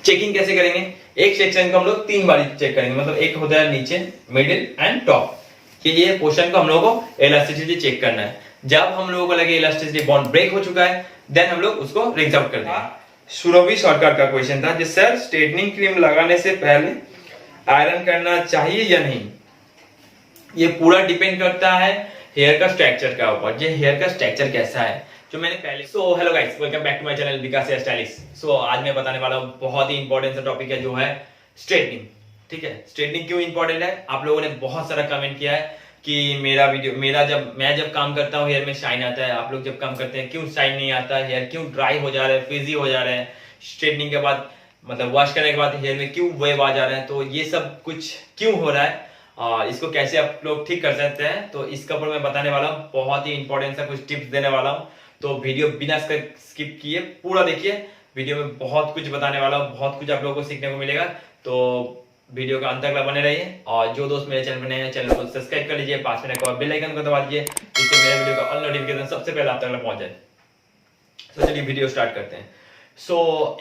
Checking कैसे करेंगे, एक सेक्शन को हम लोग 3 बार चेक करेंगे, मतलब एक होता है नीचे, मिडिल एंड टॉप, कि ये पोर्शन को हम लोगों को इलास्टिसिटी चेक करना है। जब हम लोगों को लगे इलास्टिसिटी बॉन्ड ब्रेक हो चुका है, देन हम लोग उसको रिंस आउट कर देंगे। सुरभि शॉर्टकट का क्वेश्चन था जी, सर स्ट्रेटनिंग क्रीम लगाने से पहले आयरन करना चाहिए या नहीं? ये पूरा डिपेंड करता है हेयर का स्ट्रक्चर का ऊपर, ये हेयर का स्ट्रक्चर कैसा है जो मैंने पहले। So hello guys, welcome back to my channel Vikas hair stylist. So आज मैं बताने वाला हूँ बहुत ही इंपॉर्टेंट सा टॉपिक है जो है स्ट्रेटनिंग। ठीक है, स्ट्रेटनिंग क्यों इंपॉर्टेंट है? आप लोगों ने बहुत सारा कमेंट किया है कि मैं जब काम करता हूँ हेयर में शाइन आता है, आप लोग जब काम करते हैं क्यों शाइन नहीं आता, हेयर क्यों ड्राई हो जा रहा है, फ्रीजी हो जा रहे हैं, स्ट्रेटनिंग के बाद मतलब वॉश करने के बाद हेयर में क्यों वेव आ जा रहे हैं, तो ये सब कुछ क्यों हो रहा है और इसको कैसे आप लोग ठीक कर सकते हैं, तो इसके ऊपर मैं बताने वाला हूँ। बहुत ही इंपॉर्टेंट सा कुछ टिप्स देने वाला हूँ, तो वीडियो बिना स्किप किए पूरा देखिए। वीडियो में बहुत कुछ बताने वाला हूँ, बहुत कुछ आप लोगों को सीखने को मिलेगा, तो वीडियो का अंत तक बने रहिए। और जो दोस्त मेरे चैनल पर नए हैं, चैनल को सब्सक्राइब कर लीजिए, पास में बेल आइकन को दबा दीजिए, जिससे मेरे वीडियो का ऑल नोटिफिकेशन सबसे पहले आप तक पहुंच जाए। तो चलिए वीडियो स्टार्ट करते हैं।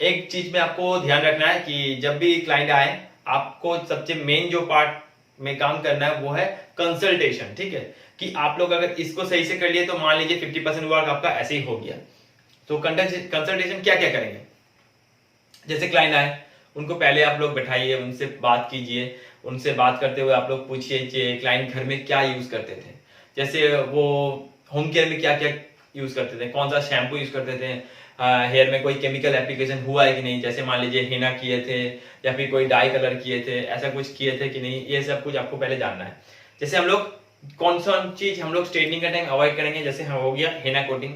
एक चीज में आपको ध्यान रखना है कि जब भी क्लाइंट आए, आपको सबसे मेन जो पार्ट में काम करना है वो है कंसल्टेशन। ठीक है, कि आप लोग अगर इसको सही से कर लिए तो मान लीजिए 50% वर्क आपका ऐसे ही हो गया। तो कंसल्टेशन क्या क्या करेंगे? जैसे क्लाइंट आए, उनको पहले आप लोग बैठाइए, उनसे बात कीजिए। उनसे बात करते हुए आप लोग पूछिए कि क्लाइंट घर में क्या यूज करते थे, जैसे वो होम केयर में क्या क्या यूज करते थे, कौन सा शैम्पू यूज करते थे, हेयर में कोई केमिकल एप्लीकेशन हुआ है कि नहीं, जैसे मान लीजिए हिना किए थे या फिर कोई डाई कलर किए थे, ऐसा कुछ किए थे कि नहीं, ये सब कुछ आपको पहले जानना है। जैसे हम लोग कौन सा चीज हम लोग स्ट्रेटनिंग का टाइम अवॉइड करेंगे, जैसे हो गया हेना कोटिंग,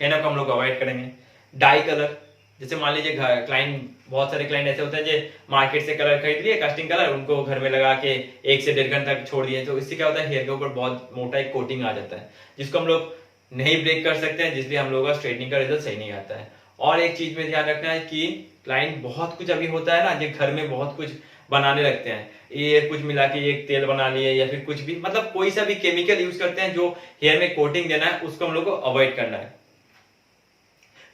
हेना को हम लोग अवॉइड करेंगे। डाई कलर, जैसे मान लीजिए क्लाइंट, बहुत सारे क्लाइंट ऐसे होते हैं जो मार्केट से कलर खरीद लिए, कास्टिंग कलर, उनको घर में लगा के 1 से 1.5 घंटा तक छोड़ दिए, तो इससे क्या होता है हेयर के ऊपर बहुत मोटा एक कोटिंग आ जाता है, जिसको हम लोग नहीं ब्रेक कर सकते हैं, जिसलिए हम लोग का स्ट्रेटनिंग का रिजल्ट सही नहीं आता है। और एक चीज में ध्यान रखना है कि क्लाइंट बहुत कुछ अभी होता है ना, जो घर में बहुत कुछ बनाने लगते हैं, ये कुछ मिला के एक तेल बना लिए या फिर कुछ भी, मतलब कोई सा भी केमिकल यूज करते हैं जो हेयर में कोटिंग देना है, उसको हम लोग को अवॉइड करना है।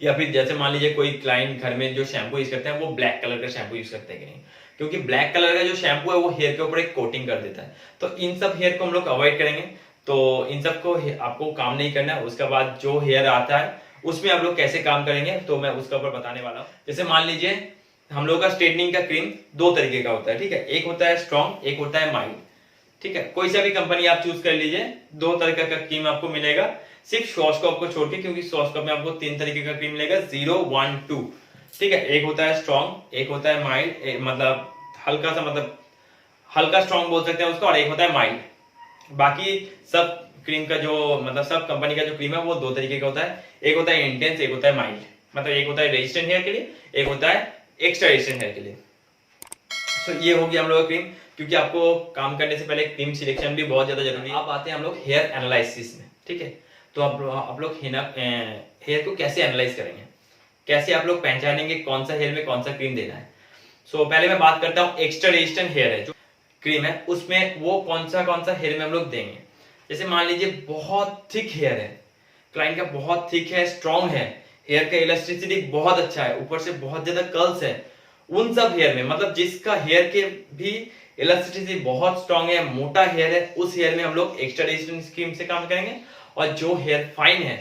या फिर जैसे मान लीजिए कोई क्लाइंट घर में जो शैम्पू यूज करते हैं वो ब्लैक कलर का शैम्पू यूज करते हैं कि नहीं, क्योंकि ब्लैक कलर का जो शैम्पू है वो हेयर के ऊपर एक कोटिंग कर देता है, तो इन सब हेयर को हम लोग अवॉइड करेंगे। तो इन सब को आपको काम नहीं करना है। उसके बाद जो हेयर आता है उसमें आप लोग कैसे काम करेंगे, तो मैं उसके ऊपर बताने वाला हूँ। जैसे मान लीजिए हम लोग का स्ट्रेटनिंग का क्रीम 2 तरीके का होता है। ठीक है, एक होता है स्ट्रॉन्ग, एक होता है माइल्ड। ठीक है, कोई सा भी कंपनी आप चूज कर लीजिए, 2 तरीके का क्रीम आपको मिलेगा, सिर्फ शॉर्टस्कॉप को छोड़ के, क्योंकि शॉर्टस्कॉप में आपको 3 तरीके का क्रीम मिलेगा, 0, 1, 2। ठीक है, एक होता है स्ट्रॉन्ग, एक होता है माइल्ड, मतलब हल्का सा, मतलब हल्का स्ट्रॉन्ग बोल सकते हैं उसको, और एक होता है माइल्ड। बाकी सब क्रीम का जो मतलब सब कंपनी का जो क्रीम है वो 2 तरीके का होता है, एक होता है इंटेंस, एक होता है माइल्ड। मतलब एक होता है रेजिस्टेंट हेयर के लिए, एक होता है एक्स्ट्रा रेजिस्टेंट हेयर के लिए। तो ये हो गया हम लोग का क्रीम, क्योंकि आपको काम करने से पहले क्रीम सिलेक्शन भी बहुत ज्यादा जरूरी है। अब आते हैं हम लोग हेयर एनालिसिस में। ठीक है, तो आप लोग हेयर को कैसे एनालाइज करेंगे, कैसे आप लोग पहचानेंगे कौन सा हेयर में कौन सा क्रीम देना है। पहले मैं बात करता हूँ एक्स्ट्रा रेजिस्टेंट हेयर है जो क्रीम है, उसमें वो कौन सा हेयर में हम लोग देंगे। जैसे मान लीजिए बहुत थिक हेयर है, क्लाइंट का बहुत थिक है, स्ट्रॉन्ग है, हेयर का इलास्टिसिटी बहुत अच्छा है, ऊपर से बहुत ज्यादा कर्ल्स है, उन सब हेयर में, मतलब जिसका हेयर के भी इलास्टिसिटी बहुत स्ट्रॉन्ग है, मोटा हेयर है, उस हेयर में हम लोग एक्स्ट्रा रेजिस्टेंट क्रीम से काम करेंगे। और जो हेयर फाइन है,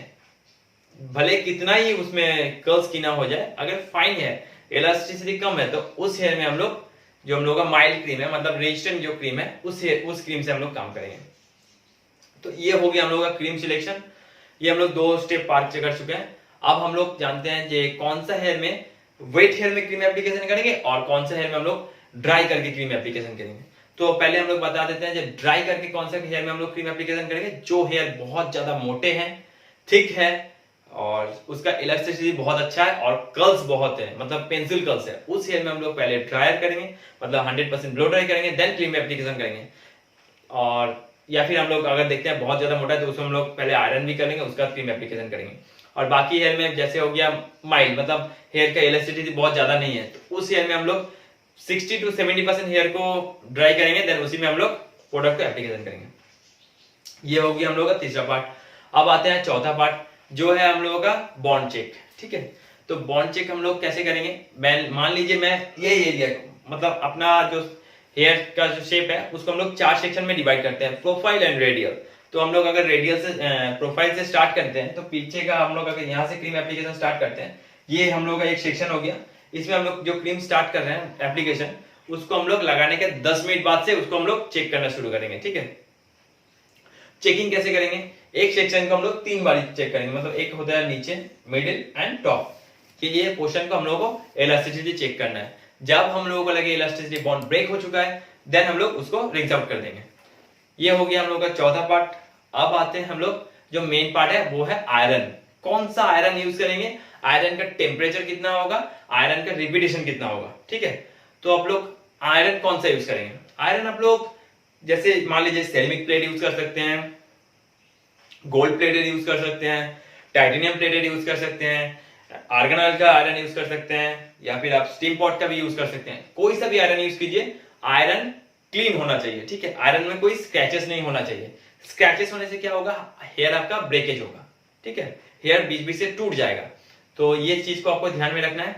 भले कितना ही उसमें कर्ल्स की ना हो जाए, अगर फाइन है, इलास्टिसिटी कम है, तो उस हेयर में हम लोग जो हम लोग का माइल्ड क्रीम है, मतलब रेजिस्टेंट जो क्रीम है, उस क्रीम से हम लोग काम करेंगे। तो ये हो गया हम लोग का क्रीम सिलेक्शन। ये हम लोग 2 स्टेप पार कर चुके हैं। अब हम लोग जानते हैं कि कौन सा हेयर में वेट हेयर में क्रीम एप्लीकेशन करेंगे और कौन सा हेयर में हम लोग ड्राई करके क्रीम एप्लीकेशन करेंगे। तो पहले हम लोग बता देते हैं कि ड्राई करके कौन सा हेयर में हम लोग क्रीम एप्लीकेशन करेंगे, जो हेयर बहुत ज्यादा मोटे हैं, थिक है और उसका इलास्टिसिटी बहुत अच्छा है और कर्ल्स बहुत है, मतलब पेंसिल कर्ल्स है, उस हेयर में हम लोग पहले ड्रायर करेंगे, मतलब 100% ब्लो ड्राई करेंगे, देन क्रीम एप्लीकेशन करेंगे। और या फिर हम लोग अगर देखते हैं बहुत ज्यादा मोटा है तो उसमें हम लोग पहले आयरन भी करेंगे, उसका क्रीम एप्लीकेशन करेंगे। और बाकी हेयर में जैसे हो गया माइल्ड, मतलब हेयर का इलास्टिसिटी बहुत ज्यादा नहीं है, तो उस हेयर में हम लोग 60 to 70% हेयर को ड्राई करेंगे, देन उसी में हम लोग प्रोडक्ट को एप्लीकेशन करेंगे। ये हो गया हम लोग का तीसरा पार्ट। अब आते हैं चौथा पार्ट, जो है हम लोगों का बॉन्ड चेक। ठीक है, तो बॉन्ड चेक हम लोग कैसे करेंगे, मैं मान लीजिए मैं यही एरिया मतलब अपना जो हेयर का जो शेप है उसको हम लोग 4 सेक्शन में डिवाइड करते हैं, प्रोफाइल एंड रेडियल। तो हम लोग अगर रेडियल से प्रोफाइल से स्टार्ट करते हैं तो पीछे का हम लोग अगर यहाँ से क्रीम एप्लीकेशन स्टार्ट करते हैं, ये हम लोग का एक सेक्शन हो गया। इसमें हम लोग जो क्रीम स्टार्ट कर रहे हैं एप्लीकेशन, उसको हम लोग लगाने के 10 मिनट बाद से उसको हम लोग चेक करना शुरू करेंगे। ठीक है, चेकिंग कैसे करेंगे, एक सेक्शन को हम लोग 3 बार चेक करेंगे, मतलब एक होता है नीचे, मिडिल एंड टॉप, कि ये पोर्शन को हम लोगों को इलास्टिसिटी चेक करना है। जब हम लोगों को लगे इलास्टिसिटी बॉन्ड ब्रेक हो चुका है, देन हम लोग उसको रिंस आउट कर देंगे। ये हो गया हम लोग का चौथा पार्ट। अब आते हैं हम लोग जो मेन पार्ट है वो है आयरन। कौन सा आयरन यूज करेंगे, आयरन का टेम्परेचर कितना होगा, आयरन का रिपीटेशन कितना होगा। ठीक है, तो आप लोग आयरन कौन सा यूज करेंगे, आयरन आप लोग जैसे मान लीजिए सेरेमिक प्लेट यूज कर सकते हैं, गोल्ड प्लेटेड यूज कर सकते हैं, टाइटेनियम प्लेटेड यूज कर सकते हैं, आर्गन ऑयल का आयरन यूज कर सकते हैं, या फिर आप स्टीम पॉट का भी यूज कर सकते हैं। कोई सा भी आयरन यूज कीजिए, आयरन क्लीन होना चाहिए। ठीक है, आयरन में कोई स्क्रैचेस नहीं होना चाहिए। स्क्रैचेस होने से क्या होगा, हेयर आपका ब्रेकेज होगा। ठीक है, हेयर बीच बीच से टूट जाएगा। तो ये चीज को आपको ध्यान में रखना है।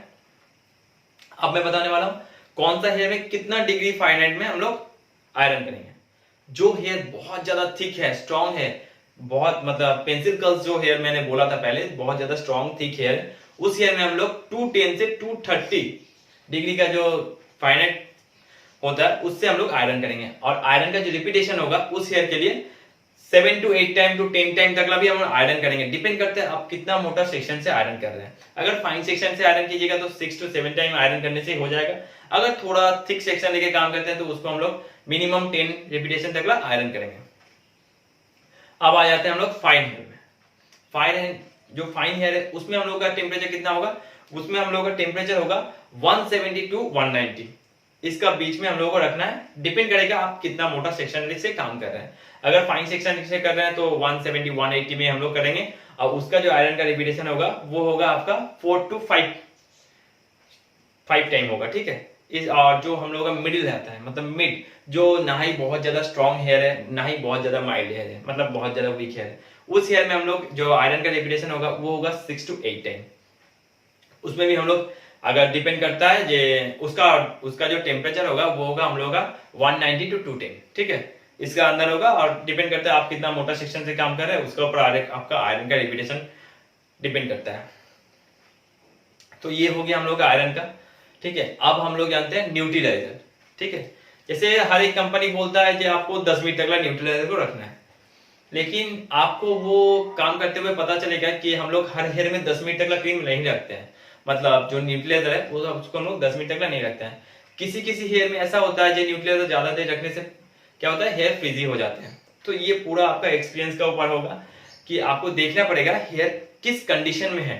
अब मैं बताने वाला हूं कौन सा हेयर में कितना डिग्री फारेनहाइट में हम लोग आयरन करेंगे। जो हेयर बहुत ज्यादा थिक है, स्ट्रॉन्ग है, बहुत मतलब पेंसिल कर्ल्स जो हेयर मैंने बोला था पहले, बहुत ज्यादा स्ट्रॉन्ग थिक हेयर, उस हेयर में हम लोग 210 से 230 डिग्री का जो फारेनहाइट होता है उससे हम लोग आयरन करेंगे। और आयरन का जो रिपीटेशन होगा उस हेयर के लिए 7 to 8 टाइम टू 10 टाइम तक भी हम आयरन करेंगे। डिपेंड करता है आप कितना मोटा सेक्शन से आयरन कर रहे हैं। अगर फाइन सेक्शन से आयरन कीजिएगा तो 6 to 7 टाइम आयरन करने से हो जाएगा। अगर थोड़ा थिक सेक्शन लेके काम करते हैं तो उसको हम लोग मिनिमम 10 रिपीटेशन तक आयरन करेंगे। अब आ जाते हैं हम लोग फाइन हेयर में। जो फाइन हेयर है उसमें हम लोग का टेम्परेचर कितना होगा, उसमें हम लोग का टेम्परेचर होगा 170 to 190। इसका बीच में हम लोगों को रखना है। डिपेंड करेगा आप कितना मोटा सेक्शन से काम कर रहे हैं। अगर फाइन सेक्शन से कर रहे हैं तो 170 180 में हम लोग करेंगे। और उसका जो आयरन का रिपीटेशन होगा वो होगा आपका 4 to 5 टाइम होगा। ठीक है, इस और जो हम लोग का मिडिल रहता है, मतलब मिड, जो ना ही बहुत ज्यादा स्ट्रॉन्ग हेयर है ना ही बहुत ज्यादा माइल्ड हेयर है, मतलब बहुत ज्यादा वीक हेयर है, उस हेयर में हम लोग जो आयरन का रिपीटेशन होगा वो होगा 6 to 8 टाइम। उसमें भी हम लोग अगर डिपेंड करता है जे उसका जो टेम्परेचर होगा वो होगा हम लोग का 190 to 210। ठीक है, इसका अंदर होगा और डिपेंड करता है आप कितना मोटा सेक्शन से काम कर रहे हैं, उसके ऊपर आपका आयरन का रिपीटेशन डिपेंड करता है। तो ये हो गया हम लोग का आयरन का। ठीक है, अब हम लोग जानते हैं न्यूट्रीलाइजर। ठीक है, जैसे हर एक कंपनी बोलता है कि आपको 10 मिनट तक न्यूट्रीलाइजर को रखना है, लेकिन आपको वो काम करते हुए पता चलेगा कि हम लोग हर हेयर में 10 मिनट तक क्रीम नहीं रखते हैं। मतलब जो न्यूट्रीलाइजर है वो उसको हम लोग 10 मिनट तक नहीं रखते हैं। किसी किसी हेयर में ऐसा होता है जो न्यूट्रीलाइजर ज्यादा देर रखने से क्या होता है, हेयर फ्रीजी हो जाते हैं। तो ये पूरा आपका एक्सपीरियंस का ऊपर होगा कि आपको देखना पड़ेगा हेयर किस कंडीशन में है।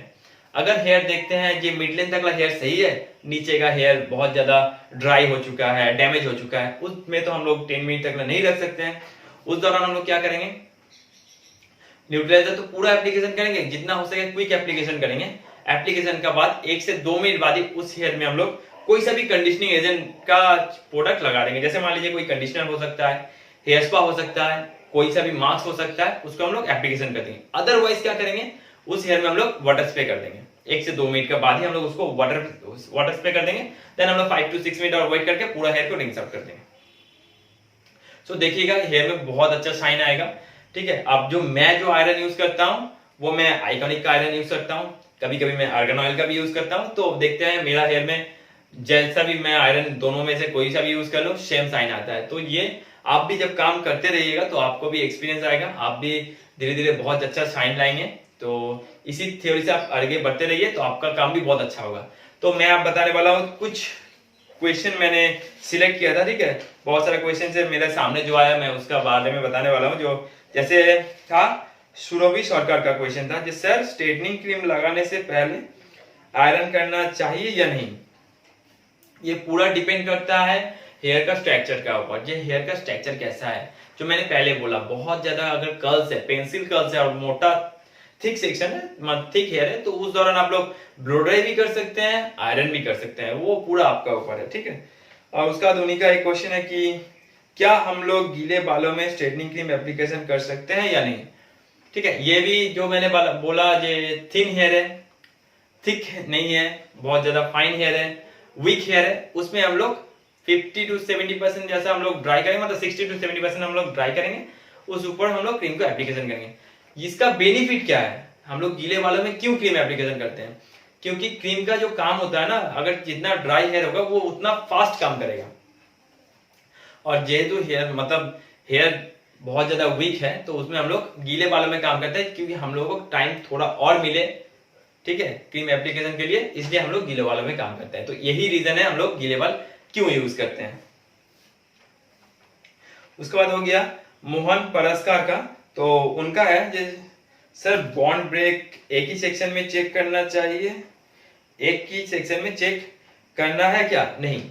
अगर हेयर देखते हैं कि मिड लेंथ तक हेयर सही है, नीचे का हेयर बहुत ज्यादा ड्राई हो चुका है, डैमेज हो चुका है, उसमें तो हम लोग 10 मिनट तक नहीं रख सकते हैं। उस दौरान हम लोग क्या करेंगे, न्यूट्रीलाइजर तो पूरा एप्लीकेशन करेंगे, जितना हो सके क्विक एप्लीकेशन करेंगे। एप्लीकेशन का बाद 1 से 2 मिनट बाद ही उस हेयर में हम लोग कोई सा भी कंडीशनिंग एजेंट का प्रोडक्ट लगा देंगे। जैसे मान लीजिए कोई कंडीशनर हो सकता है, हेयर स्पा हो सकता है, कोई सा भी मास्क हो सकता है, उसको हम लोग एप्लीकेशन कर देंगे। अदरवाइज क्या करेंगे, उस हेयर में हम लोग वाटर स्प्रे कर देंगे। 1 से 2 मिनट के बाद ही हम लोग उसको वाटर स्प्रे कर देंगे। देन हम लोग 5 to 6 मिनट और वेट करके पूरा हेयर को रिंस आउट कर देंगे। सो देखिएगा हेयर में बहुत अच्छा शाइन आएगा। ठीक है, अब मैं जो आयरन यूज करता हूँ वो मैं आइकॉनिक का आयरन यूज करता हूँ, कभी कभी मैं आर्गन ऑयल का भी यूज करता हूँ। तो देखते हैं मेरा हेयर में जैसा भी मैं आयरन दोनों में से कोई सा भी यूज कर लूँ सेम साइन आता है। तो ये आप भी जब काम करते रहिएगा तो आपको भी एक्सपीरियंस आएगा, आप भी धीरे धीरे बहुत अच्छा साइन लाएंगे। तो इसी थ्योरी से आप आगे बढ़ते रहिए तो आपका काम भी बहुत अच्छा होगा। तो मैं आप बताने वाला हूँ कुछ क्वेश्चन मैंने सिलेक्ट किया था। ठीक है, बहुत सारे क्वेश्चन से मेरे सामने जो आया मैं उसका बारे में बताने वाला हूँ। जो जैसे था सुरभि सरकार का क्वेश्चन था, जिस सर स्ट्रेटनिंग क्रीम लगाने से पहले आयरन करना चाहिए या नहीं। ये पूरा डिपेंड करता है हेयर का स्ट्रक्चर का ऊपर। ये हेयर का स्ट्रक्चर कैसा है, जो मैंने पहले बोला बहुत ज्यादा अगर कर्ल्स है, पेंसिल कर्ल्स है और मोटा थिक सेक्शन है, थिक हेयर है, तो उस दौरान आप लोग ब्लो ड्राई भी कर सकते हैं, आयरन भी कर सकते हैं, वो पूरा आपका ऊपर है। ठीक है, और उसका बाद उन्हीं का एक क्वेश्चन है कि क्या हम लोग गीले बालों में स्ट्रेटनिंग क्रीम एप्लीकेशन कर सकते हैं या नहीं। ठीक है, ये भी जो मैंने बोला, ये थिन हेयर है, थिक नहीं है, बहुत ज्यादा फाइन हेयर है, वीक हेयर है, उसमें हम लोग 50 to 70% जैसा हम लोग ड्राई करेंगे, मतलब 60 to 70% हम लोग ड्राई करेंगे, उस ऊपर हम लोग क्रीम को एप्लीकेशन करेंगे। इसका बेनिफिट क्या है, हम लोग गीले बालों में क्यों क्रीम एप्लीकेशन करते हैं, क्योंकि क्रीम का जो काम होता है ना, अगर जितना ड्राई हेयर होगा वो उतना फास्ट काम करेगा, और जेहेतु हेयर मतलब हेयर बहुत ज्यादा वीक है तो उसमें हम लोग गीले बालों में काम करते हैं, क्योंकि हम लोगों को टाइम थोड़ा और मिले, ठीक है, क्रीम एप्लीकेशन के लिए, इसलिए हम लोग गीले बालों में काम करते हैं। तो यही रीजन है हम लोग गीले बाल क्यों यूज करते हैं। उसके बाद हो गया मोहन परस्कार का, तो उनका है सर बॉन्ड ब्रेक एक ही सेक्शन में चेक करना चाहिए, एक ही सेक्शन में चेक करना है क्या? नहीं,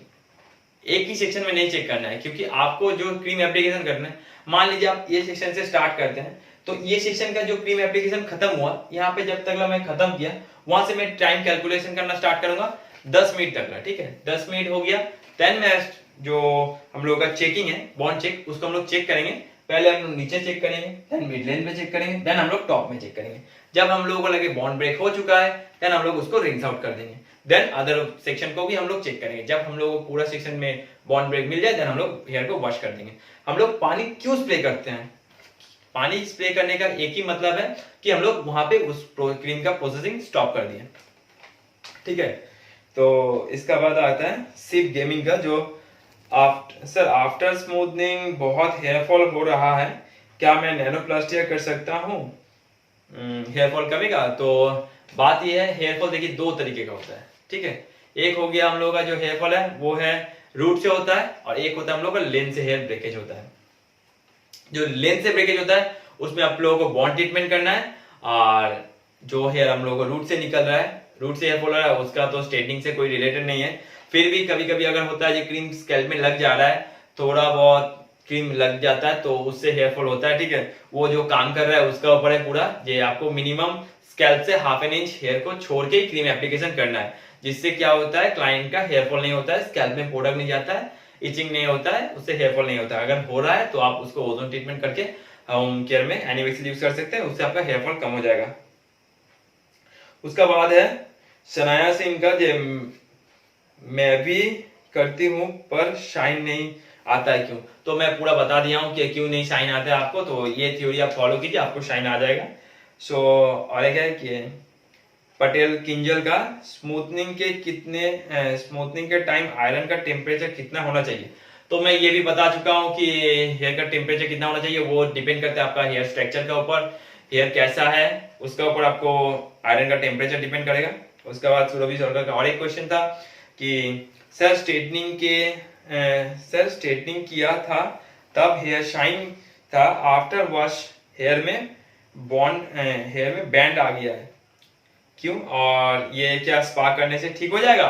एक ही सेक्शन में नहीं चेक करना है, क्योंकि आपको जो क्रीम एप्लीकेशन करना है, मान लीजिए आप ये सेक्शन से स्टार्ट करते हैं, तो ये सेक्शन का जो क्रीम एप्लीकेशन खत्म हुआ, यहाँ पे जब तक मैं खत्म किया, वहां से मैं टाइम कैलकुलेशन करना स्टार्ट करूंगा 10 मिनट तक का, ठीक है, 10 मिनट हो गया, देन मैं जो हम लोग का चेकिंग है बॉन्ड चेक, उसको हम लोग चेक करेंगे। पहले हम लोग नीचे चेक करेंगे, देन मिड लेन पे चेक करेंगे, देन हम लोग टॉप में चेक करेंगे। जब हम लोगों को लगे बॉन्ड ब्रेक हो चुका है, देन हम लोग उसको रिंस आउट कर देंगे, देन अदर सेक्शन को भी हम लोग चेक करेंगे। जब हम लोग को पूरा सेक्शन में बॉन्ड ब्रेक मिल जाए, देन हम लोग हेयर को वॉश कर देंगे। हम लोग पानी क्यों स्प्रे करते हैं? पानी स्प्रे करने का एक ही मतलब है कि हम लोग वहां पे उस क्रीम का प्रोसेसिंग स्टॉप कर दिए, ठीक है। तो इसका बाद आता है सिप गेमिंग का, जो आफ्टर स्मूथनिंग बहुत हेयर फॉल हो रहा है, क्या मैं नैनोप्लास्टिया कर सकता हूँ? हेयर फॉल कमेगा? तो बात यह है, हेयर फॉल देखिए दो तरीके का होता है, ठीक है। एक हो गया हम लोग का जो हेयर फॉल है वो है रूट से होता है, और एक होता है हम लोग का लेंथ से हेयर ब्रेकेज होता है। जो लेंथ से ब्रेकेज होता है उसमें आप लोगों को बॉन्ड ट्रीटमेंट करना है, और जो हेयर हम लोगों को रूट से निकल रहा है, रूट से हेयर फॉल हो रहा है, उसका तो स्ट्रेटनिंग से कोई रिलेटेड नहीं है। फिर भी कभी कभी अगर होता है जो क्रीम स्कैल्प में लग जा रहा है, थोड़ा बहुत क्रीम लग जाता है, तो उससे हेयर फॉल होता है, ठीक है। वो जो काम कर रहा है उसका ऊपर है पूरा, ये आपको मिनिमम स्कैल्प से ½ इंच हेयर को छोड़ के ही क्रीम एप्लीकेशन करना है, जिससे क्या होता है क्लाइंट का हेयर फॉल नहीं होता है, स्कैल्प में प्रोडक्ट नहीं जाता है, इचिंग नहीं होता है, उससे हेयर फॉल नहीं होता है। अगर हो रहा है तो आप उसको ओजोन ट्रीटमेंट करके होम केयर में एनिवेक्सिल यूज कर सकते हैं, उससे आपका हेयर फॉल कम हो जाएगा। उसका बाद है शनाया सिंह का, जो मैं भी करती हूँ पर शाइन नहीं आता है, क्यों? तो मैं पूरा बता दिया हूँ कि क्यों नहीं शाइन आता है आपको, तो ये थ्योरी आप फॉलो कीजिए, आपको शाइन आ जाएगा। सो और एक है कि पटेल किंजल का स्मूथनिंग के टाइम आयरन का टेम्परेचर कितना होना चाहिए? तो मैं ये भी बता चुका हूँ कि हेयर का टेम्परेचर कितना होना चाहिए वो डिपेंड करता है आपका हेयर स्ट्रक्चर का ऊपर, हेयर कैसा है उसका ऊपर आपको आयरन का टेम्परेचर डिपेंड करेगा। उसके बाद सुरभि सरकार का और एक क्वेश्चन था कि सर स्ट्रेटनिंग किया था तब हेयर शाइन था, आफ्टर वॉश हेयर में बैंड आ गया है, क्यों? और ये क्या स्पा करने से ठीक हो जाएगा?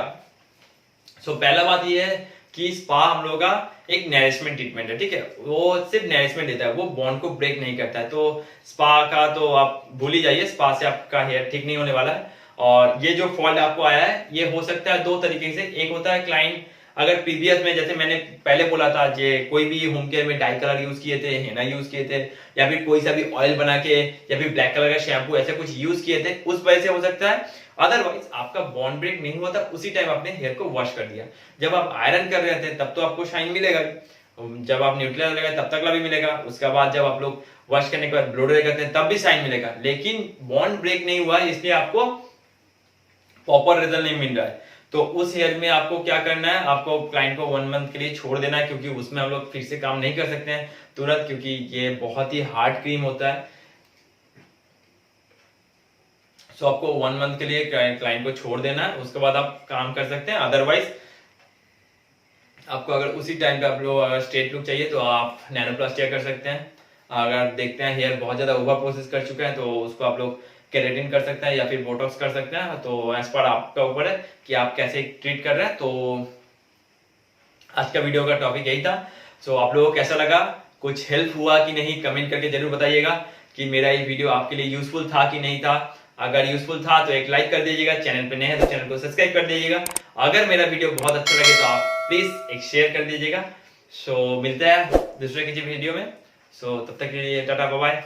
सो पहला बात ये है कि स्पा हम लोग का एक नरिशमेंट ट्रीटमेंट है, ठीक है, वो सिर्फ नरिशमेंट देता है, वो बॉन्ड को ब्रेक नहीं करता है। तो स्पा का तो आप भूल ही जाइए, स्पा से आपका हेयर ठीक नहीं होने वाला है। और ये जो फॉल्ट आपको आया है ये हो सकता है दो तरीके से, एक होता है क्लाइंट अगर प्रीवियस में, जैसे मैंने पहले बोला था, जे कोई भी होम केयर में डाई कलर यूज किए थे, हेना यूज किए थे, या फिर कोई सा भी ऑयल बना के, या फिर ब्लैक कलर का शैम्पू ऐसे कुछ यूज किए थे, उस वजह से हो सकता है। अदरवाइज आपका बॉन्ड ब्रेक नहीं हुआ था, उसी टाइम आपने हेयर को वॉश कर दिया। जब आप आयरन कर रहे थे तब तो आपको शाइन मिलेगा, जब आप न्यूट्रल लगाए तब तक भी मिलेगा, उसके बाद जब आप लोग वॉश करने के बाद ब्लो ड्राई करते हैं तब भी शाइन मिलेगा, लेकिन बॉन्ड ब्रेक नहीं हुआ इसलिए आपको प्रॉपर रिजल्ट नहीं मिल रहा है। तो उस हेयर में आपको क्या करना है, आपको क्लाइंट को 1 मंथ के लिए छोड़ देना है, क्योंकि उसमें हम लोग फिर से काम नहीं कर सकते हैं तुरंत, क्योंकि ये बहुत ही हार्ड क्रीम होता है। सो आपको 1 मंथ के लिए क्लाइंट को छोड़ देना है, उसके बाद आप काम कर सकते हैं। अदरवाइज आपको अगर उसी टाइम पे आप लोग अगर स्ट्रेट लुक चाहिए तो आप नैनोप्लास्टिया कर सकते हैं। अगर देखते हैं हेयर बहुत ज्यादा ओवर प्रोसेस कर चुका है तो उसको आप लोग केराटिन कर सकते हैं या फिर बोटॉक्स कर सकते हैं। तो एज पर आपका ऊपर है कि आप कैसे ट्रीट कर रहे हैं। तो आज का वीडियो का टॉपिक यही था। सो आप लोगों को कैसा लगा, कुछ हेल्प हुआ कि नहीं, कमेंट करके जरूर बताइएगा कि मेरा ये वीडियो आपके लिए यूजफुल था कि नहीं था। अगर यूजफुल था तो एक लाइक कर दीजिएगा, चैनल पे नए हैं तो चैनल को सब्सक्राइब कर दीजिएगा। अगर मेरा वीडियो बहुत अच्छा लगे तो आप प्लीज एक शेयर कर दीजिएगा। सो मिलते हैं दूसरे किसी वीडियो में। सो तब तक के लिए टाटा बाय बाय।